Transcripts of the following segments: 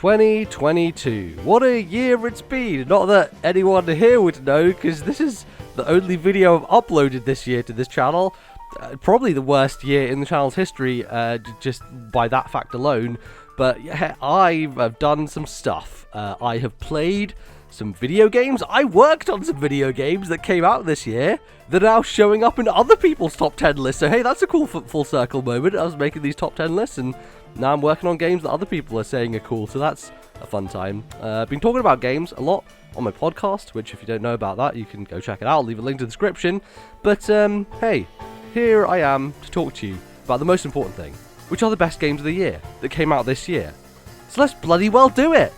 2022. What a year it's been. Not that anyone here would know, because this is the only video I've uploaded this year to this channel. Probably the worst year in the channel's history, just by that fact alone. But yeah, I have done some stuff. I have played some video games. I worked on some video games that came out this year that are now showing up in other people's top 10 lists. So hey, that's a cool full circle moment. I was making these top 10 lists and now I'm working on games that other people are saying are cool. So that's a fun time. I've been talking about games a lot on my podcast, which if you don't know about that, you can go check it out. I'll leave a link in the description. But hey, here I am to talk to you about the most important thing, which are the best games of the year that came out this year. So let's bloody well do it!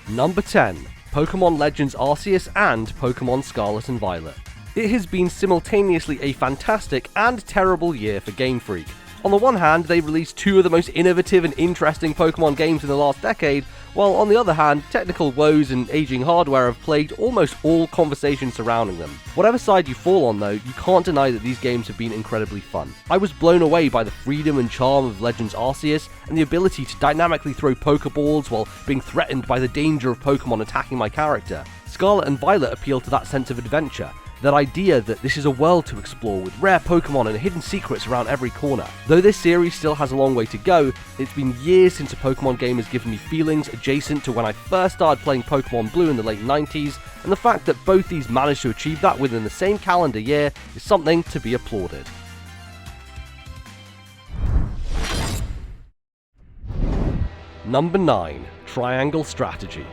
Number 10. Pokemon Legends Arceus and Pokemon Scarlet and Violet. It has been simultaneously a fantastic and terrible year for Game Freak. On the one hand, they released two of the most innovative and interesting Pokemon games in the last decade, while on the other hand, technical woes and aging hardware have plagued almost all conversation surrounding them. Whatever side you fall on though, you can't deny that these games have been incredibly fun. I was blown away by the freedom and charm of Legends Arceus and the ability to dynamically throw Pokeballs while being threatened by the danger of Pokemon attacking my character. Scarlet and Violet appeal to that sense of adventure, that idea that this is a world to explore with rare Pokemon and hidden secrets around every corner. Though this series still has a long way to go, it's been years since a Pokemon game has given me feelings adjacent to when I first started playing Pokemon Blue in the late 90s, and the fact that both these managed to achieve that within the same calendar year is something to be applauded. Number 9. Triangle Strategy.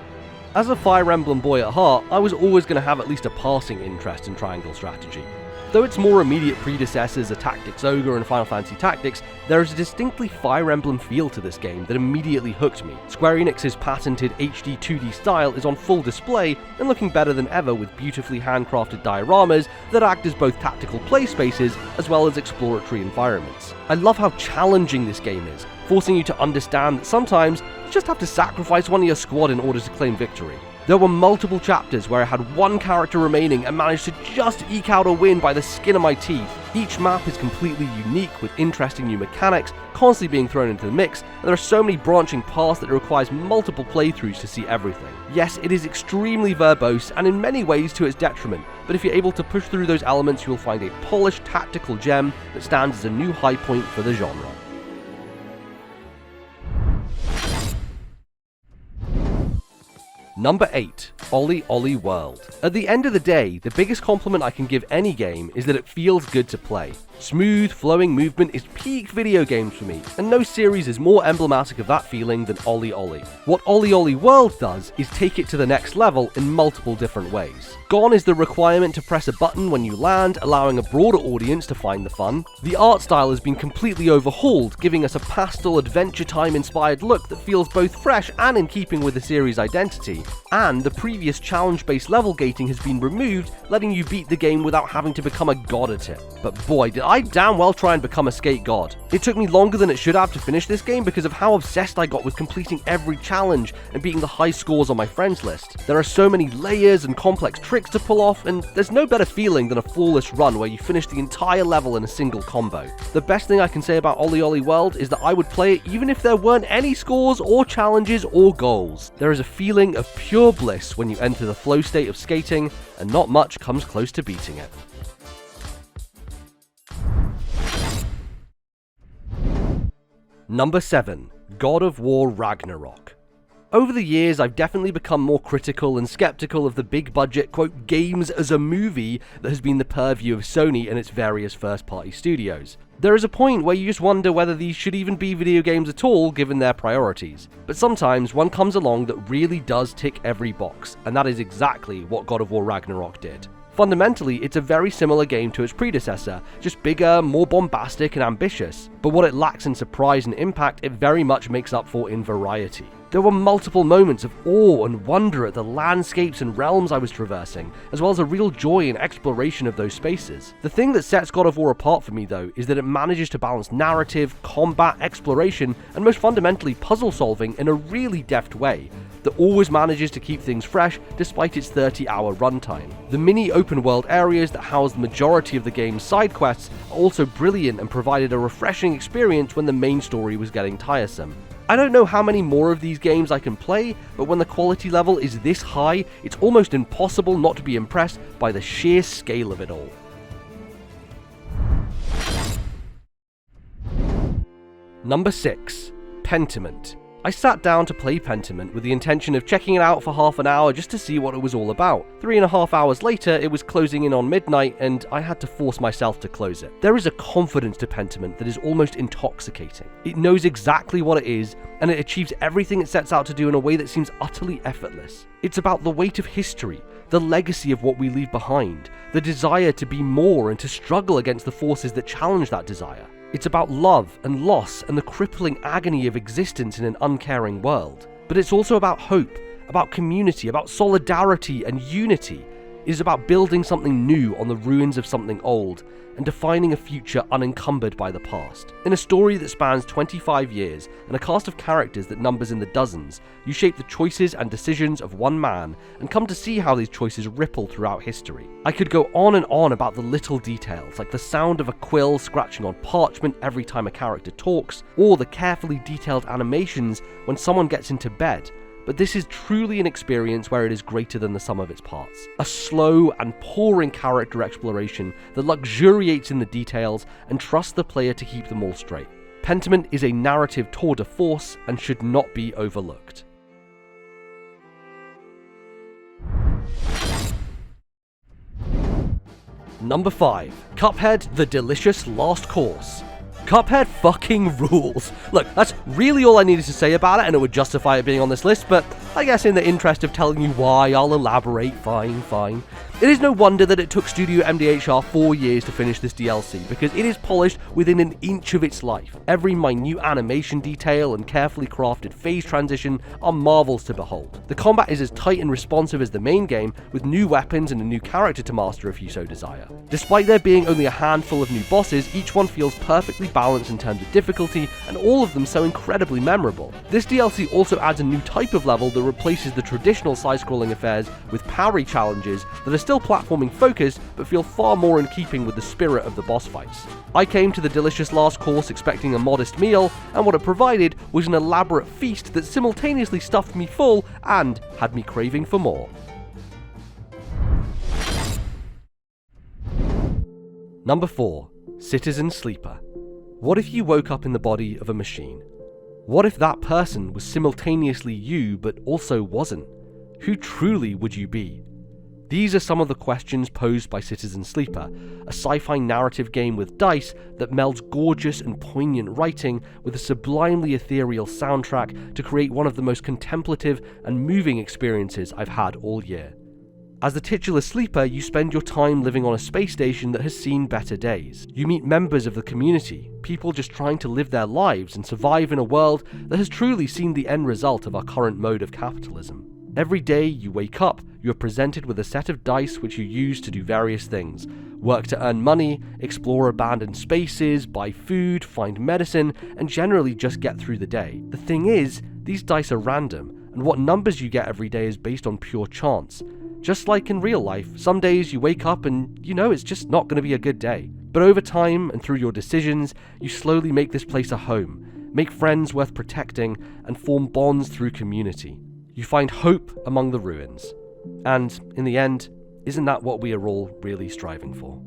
As a Fire Emblem boy at heart, I was always going to have at least a passing interest in Triangle Strategy. Though its more immediate predecessors are Tactics Ogre and Final Fantasy Tactics, there is a distinctly Fire Emblem feel to this game that immediately hooked me. Square Enix's patented HD 2D style is on full display and looking better than ever with beautifully handcrafted dioramas that act as both tactical play spaces as well as exploratory environments. I love how challenging this game is, forcing you to understand that sometimes you just have to sacrifice one of your squad in order to claim victory. There were multiple chapters where I had one character remaining and managed to just eke out a win by the skin of my teeth. Each map is completely unique with interesting new mechanics constantly being thrown into the mix, and there are so many branching paths that it requires multiple playthroughs to see everything. Yes, it is extremely verbose and in many ways to its detriment, but if you're able to push through those elements, you will find a polished tactical gem that stands as a new high point for the genre. Number 8. Olly World. At the end of the day, the biggest compliment I can give any game is that it feels good to play. Smooth, flowing movement is peak video games for me, and no series is more emblematic of that feeling than Olly. What Olly World does is take it to the next level in multiple different ways. Gone is the requirement to press a button when you land, allowing a broader audience to find the fun. The art style has been completely overhauled, giving us a pastel Adventure Time inspired look that feels both fresh and in keeping with the series' identity. And the previous challenge-based level gating has been removed, letting you beat the game without having to become a god at it. But boy, did I damn well try and become a skate god. It took me longer than it should have to finish this game because of how obsessed I got with completing every challenge and beating the high scores on my friends list. There are so many layers and complex tricks to pull off, and there's no better feeling than a flawless run where you finish the entire level in a single combo. The best thing I can say about Olly World is that I would play it even if there weren't any scores or challenges or goals. There is a feeling of pure bliss when you enter the flow state of skating, and not much comes close to beating it. Number 7. God of War Ragnarok. Over the years, I've definitely become more critical and skeptical of the big budget, quote, games as a movie that has been the purview of Sony and its various first-party studios. There is a point where you just wonder whether these should even be video games at all given their priorities. But sometimes one comes along that really does tick every box, and that is exactly what God of War Ragnarok did. Fundamentally, it's a very similar game to its predecessor, just bigger, more bombastic and ambitious, but what it lacks in surprise and impact, it very much makes up for in variety. There were multiple moments of awe and wonder at the landscapes and realms I was traversing, as well as a real joy in exploration of those spaces. The thing that sets God of War apart for me though is that it manages to balance narrative, combat, exploration, and most fundamentally puzzle solving in a really deft way that always manages to keep things fresh despite its 30-hour runtime. The mini open world areas that house the majority of the game's side quests are also brilliant and provided a refreshing experience when the main story was getting tiresome. I don't know how many more of these games I can play, but when the quality level is this high, it's almost impossible not to be impressed by the sheer scale of it all. Number 6. Pentiment. I sat down to play Pentiment with the intention of checking it out for half an hour just to see what it was all about. 3.5 hours later, it was closing in on midnight and I had to force myself to close it. There is a confidence to Pentiment that is almost intoxicating. It knows exactly what it is, and it achieves everything it sets out to do in a way that seems utterly effortless. It's about the weight of history, the legacy of what we leave behind, the desire to be more and to struggle against the forces that challenge that desire. It's about love and loss and the crippling agony of existence in an uncaring world. But it's also about hope, about community, about solidarity and unity. It is about building something new on the ruins of something old, and defining a future unencumbered by the past. In a story that spans 25 years and a cast of characters that numbers in the dozens, you shape the choices and decisions of one man and come to see how these choices ripple throughout history. I could go on and on about the little details, like the sound of a quill scratching on parchment every time a character talks, or the carefully detailed animations when someone gets into bed. But this is truly an experience where it is greater than the sum of its parts. A slow and pouring character exploration that luxuriates in the details and trusts the player to keep them all straight. Pentiment is a narrative tour de force and should not be overlooked. Number 5. Cuphead: The Delicious Last Course. Cuphead fucking rules. Look, that's really all I needed to say about it, and it would justify it being on this list, but I guess in the interest of telling you why, I'll elaborate. Fine. It is no wonder that it took Studio MDHR 4 years to finish this DLC, because it is polished within an inch of its life. Every minute animation detail and carefully crafted phase transition are marvels to behold. The combat is as tight and responsive as the main game, with new weapons and a new character to master if you so desire. Despite there being only a handful of new bosses, each one feels perfectly balanced in terms of difficulty, and all of them so incredibly memorable. This DLC also adds a new type of level that replaces the traditional side-scrolling affairs with parry challenges that are still platforming focused but feel far more in keeping with the spirit of the boss fights. I came to the Delicious Last Course expecting a modest meal, and what it provided was an elaborate feast that simultaneously stuffed me full and had me craving for more. Number 4. Citizen Sleeper. What if you woke up in the body of a machine? What if that person was simultaneously you but also wasn't? Who truly would you be? These are some of the questions posed by Citizen Sleeper, a sci-fi narrative game with dice that melds gorgeous and poignant writing with a sublimely ethereal soundtrack to create one of the most contemplative and moving experiences I've had all year. As the titular sleeper, you spend your time living on a space station that has seen better days. You meet members of the community, people just trying to live their lives and survive in a world that has truly seen the end result of our current mode of capitalism. Every day you wake up, you are presented with a set of dice which you use to do various things. Work to earn money, explore abandoned spaces, buy food, find medicine, and generally just get through the day. The thing is, these dice are random, and what numbers you get every day is based on pure chance. Just like in real life, some days you wake up and you know it's just not going to be a good day. But over time and through your decisions, you slowly make this place a home, make friends worth protecting, and form bonds through community. You find hope among the ruins. And in the end, isn't that what we are all really striving for?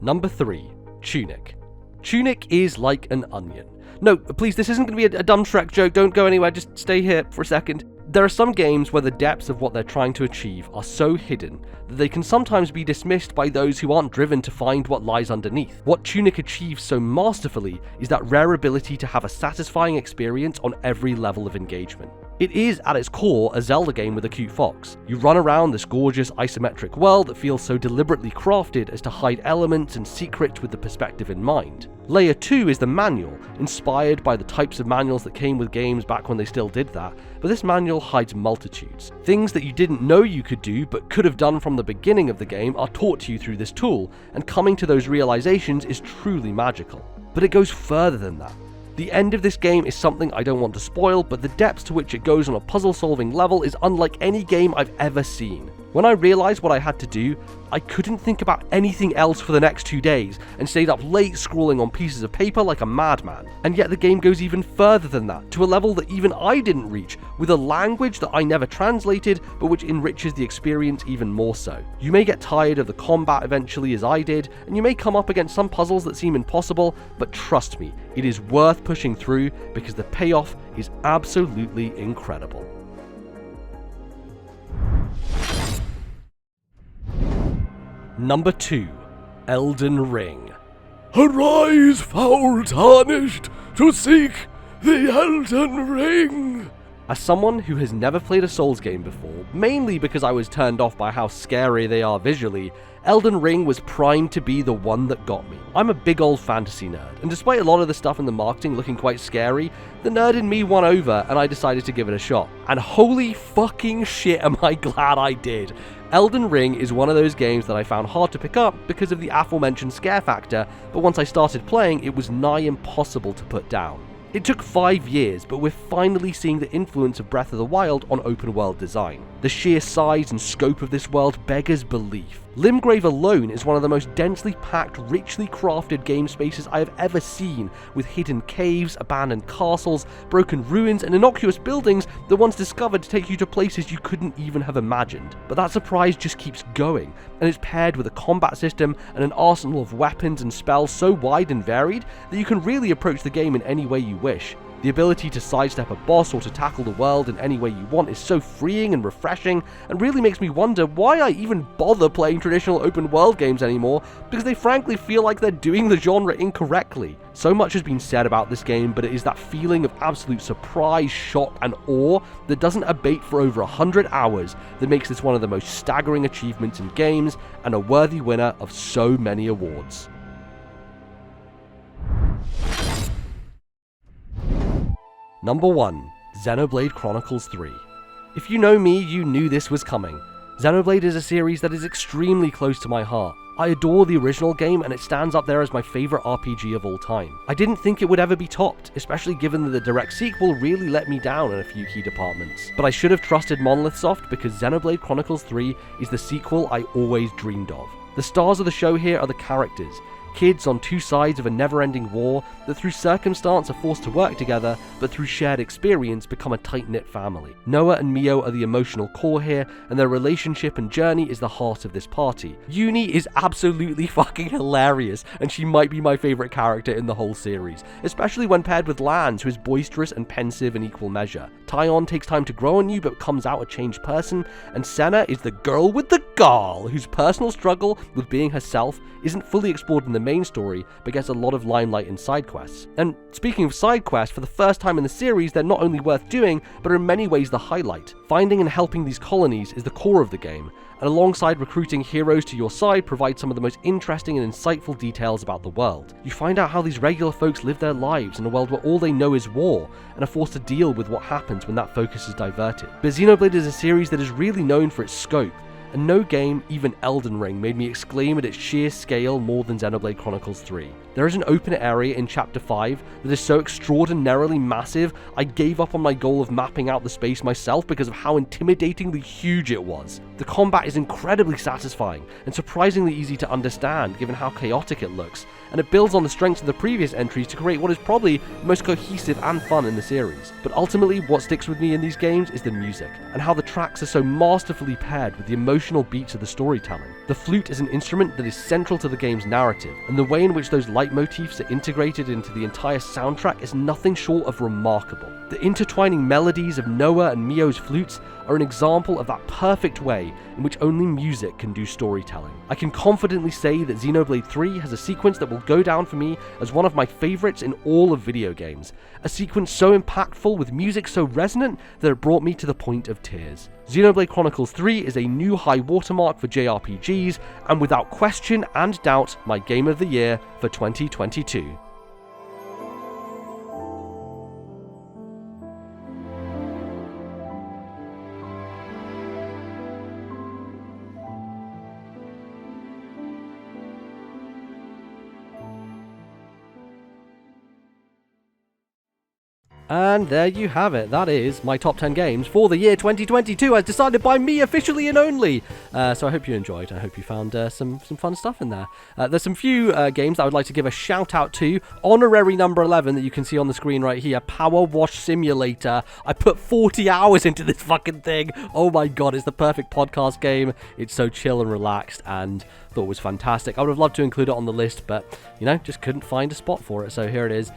Number 3. Tunic. Tunic is like an onion. No, please, this isn't going to be a dumb Shrek joke, don't go anywhere, just stay here for a second. There are some games where the depths of what they're trying to achieve are so hidden that they can sometimes be dismissed by those who aren't driven to find what lies underneath. What Tunic achieves so masterfully is that rare ability to have a satisfying experience on every level of engagement. It is, at its core, a Zelda game with a cute fox. You run around this gorgeous isometric world that feels so deliberately crafted as to hide elements and secrets with the perspective in mind. Layer 2 is the manual, inspired by the types of manuals that came with games back when they still did that, but this manual hides multitudes. Things that you didn't know you could do but could have done from the beginning of the game are taught to you through this tool, and coming to those realizations is truly magical. But it goes further than that. The end of this game is something I don't want to spoil, but the depths to which it goes on a puzzle-solving level is unlike any game I've ever seen. When I realized what I had to do, I couldn't think about anything else for the next 2 days and stayed up late scrawling on pieces of paper like a madman. And yet the game goes even further than that, to a level that even I didn't reach, with a language that I never translated, but which enriches the experience even more so. You may get tired of the combat eventually, as I did, and you may come up against some puzzles that seem impossible, but trust me, it is worth pushing through because the payoff is absolutely incredible. Number 2. Elden Ring. Arise, foul tarnished, to seek the Elden Ring! As someone who has never played a Souls game before, mainly because I was turned off by how scary they are visually, Elden Ring was primed to be the one that got me. I'm a big old fantasy nerd, and despite a lot of the stuff in the marketing looking quite scary, the nerd in me won over and I decided to give it a shot. And holy fucking shit am I glad I did. Elden Ring is one of those games that I found hard to pick up because of the aforementioned scare factor, but once I started playing, it was nigh impossible to put down. It took 5 years, but we're finally seeing the influence of Breath of the Wild on open world design. The sheer size and scope of this world beggars belief. Limgrave alone is one of the most densely packed, richly crafted game spaces I have ever seen, with hidden caves, abandoned castles, broken ruins, and innocuous buildings that once discovered take you to places you couldn't even have imagined. But that surprise just keeps going, and it's paired with a combat system and an arsenal of weapons and spells so wide and varied that you can really approach the game in any way you wish. The ability to sidestep a boss or to tackle the world in any way you want is so freeing and refreshing, and really makes me wonder why I even bother playing traditional open world games anymore, because they frankly feel like they're doing the genre incorrectly. So much has been said about this game, but it is that feeling of absolute surprise, shock, and awe that doesn't abate for over 100 hours that makes this one of the most staggering achievements in games, and a worthy winner of so many awards. Number 1. Xenoblade Chronicles 3. If you know me, you knew this was coming. Xenoblade is a series that is extremely close to my heart. I adore the original game, and it stands up there as my favourite RPG of all time. I didn't think it would ever be topped, especially given that the direct sequel really let me down in a few key departments. But I should have trusted Monolith Soft, because Xenoblade Chronicles 3 is the sequel I always dreamed of. The stars of the show here are the characters. Kids on two sides of a never-ending war that through circumstance are forced to work together, but through shared experience become a tight-knit family. Noah and Mio are the emotional core here, and their relationship and journey is the heart of this party. Uni is absolutely fucking hilarious, and she might be my favourite character in the whole series, especially when paired with Lance, who is boisterous and pensive in equal measure. Tyon takes time to grow on you, but comes out a changed person, and Senna is the girl with the gall, whose personal struggle with being herself isn't fully explored in the main story, but gets a lot of limelight in side quests. And speaking of side quests, for the first time in the series, they're not only worth doing, but are in many ways the highlight. Finding and helping these colonies is the core of the game, and alongside recruiting heroes to your side provides some of the most interesting and insightful details about the world. You find out how these regular folks live their lives in a world where all they know is war, and are forced to deal with what happens when that focus is diverted. But Xenoblade is a series that is really known for its scope, and no game, even Elden Ring, made me exclaim at its sheer scale more than Xenoblade Chronicles 3. There is an open area in Chapter 5 that is so extraordinarily massive, I gave up on my goal of mapping out the space myself because of how intimidatingly huge it was. The combat is incredibly satisfying, and surprisingly easy to understand given how chaotic it looks, and it builds on the strengths of the previous entries to create what is probably the most cohesive and fun in the series. But ultimately, what sticks with me in these games is the music, and how the tracks are so masterfully paired with the emotional beats of the storytelling. The flute is an instrument that is central to the game's narrative, and the way in which those leitmotifs are integrated into the entire soundtrack is nothing short of remarkable. The intertwining melodies of Noah and Mio's flutes are an example of that perfect way way in which only music can do storytelling. I can confidently say that Xenoblade 3 has a sequence that will go down for me as one of my favourites in all of video games. A sequence so impactful with music so resonant that it brought me to the point of tears. Xenoblade Chronicles 3 is a new high watermark for JRPGs, and without question and doubt, my game of the year for 2022. And there you have it. That is my top 10 games for the year 2022 as decided by me officially and only. So I hope you enjoyed. I hope you found some fun stuff in there. There's some few games that I would like to give a shout out to. Honorary number 11 that you can see on the screen right here. Power Wash Simulator. I put 40 hours into this fucking thing. Oh my god, it's the perfect podcast game. It's so chill and relaxed and thought it was fantastic. I would have loved to include it on the list, but, you know, just couldn't find a spot for it. So here it is,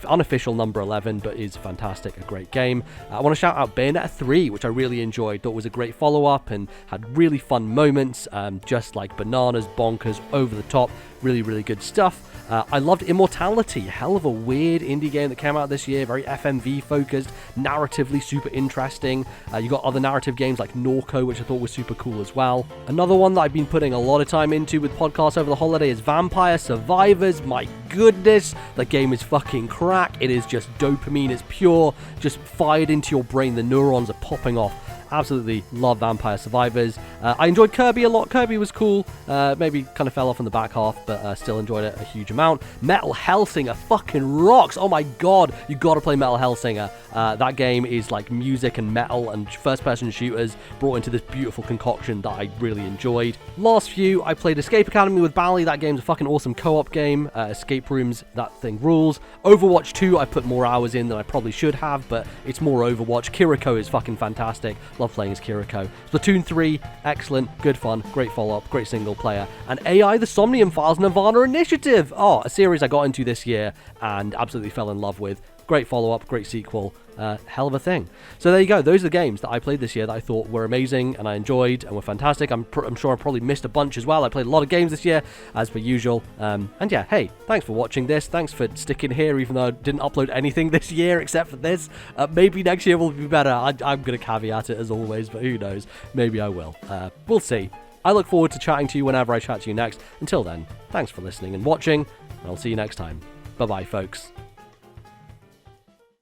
unofficial number 11, but is fantastic, a great game. I want to shout out Bayonetta 3, which I really enjoyed. Thought was a great follow-up and had really fun moments, just like bananas, bonkers, over the top. Really, really good stuff. I loved Immortality, hell of a weird indie game that came out this year, very FMV focused, narratively super interesting. You got other narrative games like Norco, which I thought was super cool as well. Another one that I've been putting a lot of time into with podcasts over the holiday is Vampire Survivors. My goodness, the game is fucking crack. It is just dopamine, it's pure, just fired into your brain, the neurons are popping off. Absolutely love Vampire Survivors. I enjoyed Kirby a lot. Kirby was cool. Maybe kind of fell off in the back half, but still enjoyed it a huge amount. Metal Hellsinger fucking rocks. Oh my god, you gotta play Metal Hellsinger. That game is like music and metal and first-person shooters brought into this beautiful concoction that I really enjoyed. Last few, I played Escape Academy with Bally. That game's a fucking awesome co-op game. Escape rooms, that thing rules. Overwatch 2, I put more hours in than I probably should have, but it's more Overwatch. Kiriko is fucking fantastic. Love playing as Kiriko. Splatoon 3, excellent, good fun, great follow-up, great single player. And AI, the Somnium Files Nirvana Initiative. Oh, a series I got into this year and absolutely fell in love with. Great follow-up, great sequel, hell of a thing. So there you go. Those are the games that I played this year that I thought were amazing and I enjoyed and were fantastic. I'm sure I probably missed a bunch as well. I played a lot of games this year, as per usual. And yeah, hey, thanks for watching this. Thanks for sticking here, even though I didn't upload anything this year except for this. Maybe next year will be better. I'm going to caveat it as always, but who knows? Maybe I will. We'll see. I look forward to chatting to you whenever I chat to you next. Until then, thanks for listening and watching, and I'll see you next time. Bye-bye, folks.